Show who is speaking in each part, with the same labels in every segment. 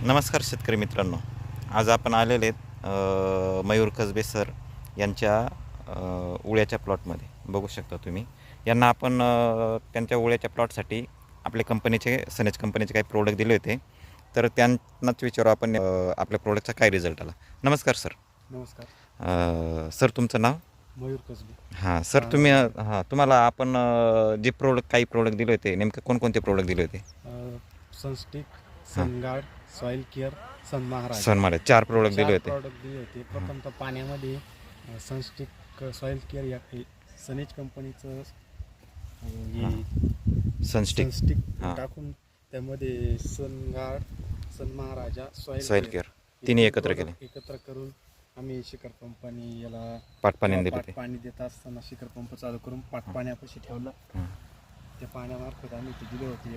Speaker 1: नमस्कार शेतकरी मित्रांनो. आज आपण आलेले आहेत मयूर कसबे सर यांच्या ओळ्याच्या प्लॉटमध्ये. बघू शकता तुम्ही यांना आपण त्यांच्या ओळ्याच्या प्लॉटसाठी आपल्या कंपनीचे सनेज कंपनीचे काही प्रोडक्ट दिले होते. तर त्यांनाच विचारू आपण आपल्या प्रोडक्टचा काय रिझल्ट आला. नमस्कार सर.
Speaker 2: नमस्कार
Speaker 1: सर तुमचं नाव?
Speaker 2: मयूर कसबे.
Speaker 1: हां सर, तुम्ही तुम्हाला आपण जे काही प्रोडक्ट दिले होते, नेमके कोणकोणते प्रोडक्ट दिले होते?
Speaker 2: सनस्टिक, सनगार्ड, सॉइल केअर, सनमहाराज.
Speaker 1: सनमार्ग 4 प्रोडक्ट दिले होते.
Speaker 2: प्रॉडक्ट दिले होते. प्रथमतः पाण्यामध्ये सनस्टिक सॉइल केअर या सनेज कंपनीचं
Speaker 1: सनस्टिक
Speaker 2: सनस्टिक
Speaker 1: हां.
Speaker 2: टाकून त्यामध्ये सनगार्ड, सनमहाराजा,
Speaker 1: सॉइल केअर तिन्ही एकत्र केले.
Speaker 2: एकत्र करून आम्ही शिखर पंपाने याला
Speaker 1: पाटपाण्याने दिले होते.
Speaker 2: पाणी देत असताना शिखर पंप चालू करून पाण्यापाशी ठेवलं. त्या पाण्यामार्फत आम्ही ते दिले होते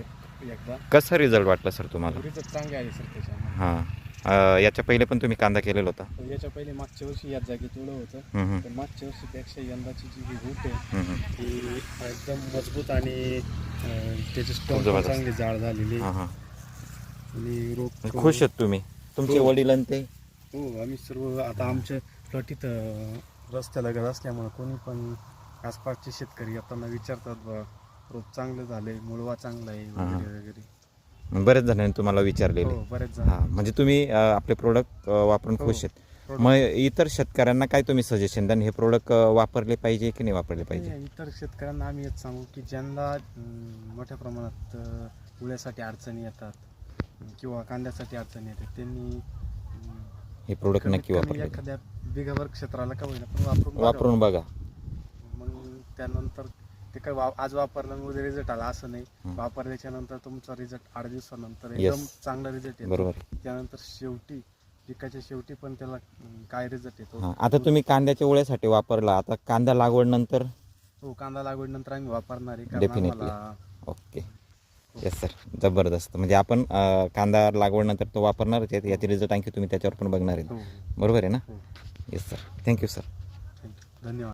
Speaker 2: एकदा.
Speaker 1: कसा रिझल्ट वाटला सर तुम्हाला?
Speaker 2: रिझल्ट चांगले आले सर त्याच्यामध्ये.
Speaker 1: हां. याच्या पहिले पण तुम्ही कांदा केलेला होता?
Speaker 2: तर याच्या पहिले मागच्या वर्षी याच जागी तोडलं होतं. तर मागच्या वर्षीपेक्षा यंदाची जी ही रूट आहे ती एकदम मजबूत आणि त्याचे स्टॉक चांगले जाड झालेले आणि रोप
Speaker 1: खुश आहेत तुम्ही? तुमचे वडील आणि ते?
Speaker 2: हो, आम्ही सर्व आता आमच्या प्लॉटीत रस्त्याला घर असल्यामुळे कोणी पण आसपासचे शेतकरी आपल्याला विचारतात बा रोप चांगलं झालंय, मुळवा चांगला आहे वगैरे वगैरे.
Speaker 1: बरेच जणांनी तुम्हाला विचारलेले?
Speaker 2: हो, बरेच जण.
Speaker 1: हां, म्हणजे तुम्ही आपले प्रोडक्ट वापरून खुश आहेत. मग इतर शेतकऱ्यांना काय तुम्ही सजेशन द्याल? हे प्रोडक्ट वापरले पाहिजे की नाही वापरले पाहिजे?
Speaker 2: इतर शेतकऱ्यांना आम्ही हेच सांगू की ज्यांना मोठ्या प्रमाणात पुळ्यासाठी अडचणी येतात किंवा कांद्यासाठी अडचणी येतात त्यांनी
Speaker 1: हे प्रोडक्ट नक्की वापरले.
Speaker 2: एखाद्या बिघावर क्षेत्राला का होईना पण
Speaker 1: वापरून बघा.
Speaker 2: मग त्यानंतर ते काय आज वापरल्यामुळे रिझल्ट आला असं नाही. वापरल्याच्या नंतर तुमचा रिझल्ट 8 दिवसानंतर एकदम चांगला रिझल्ट येतो.
Speaker 1: बरोबर.
Speaker 2: त्यानंतर शेवटी पिकाच्या शेवटी पण त्याला काय रिझल्ट येतो.
Speaker 1: आता तुम्ही कांद्याच्या ओळ्यासाठी वापरला, आता कांदा लागवड नंतर?
Speaker 2: हो, कांदा लागवडीनंतर आम्ही वापरणार आहे.
Speaker 1: डेफिनेटली. ओके. येस सर, जबरदस्त. म्हणजे आपण कांदा लागवडनंतर तो वापरणारच आहे. याचे रिझल्ट आणखी तुम्ही त्याच्यावर पण बघणार आहे. बरोबर आहे ना? Yes sir. Thank you sir.
Speaker 2: धन्यवाद.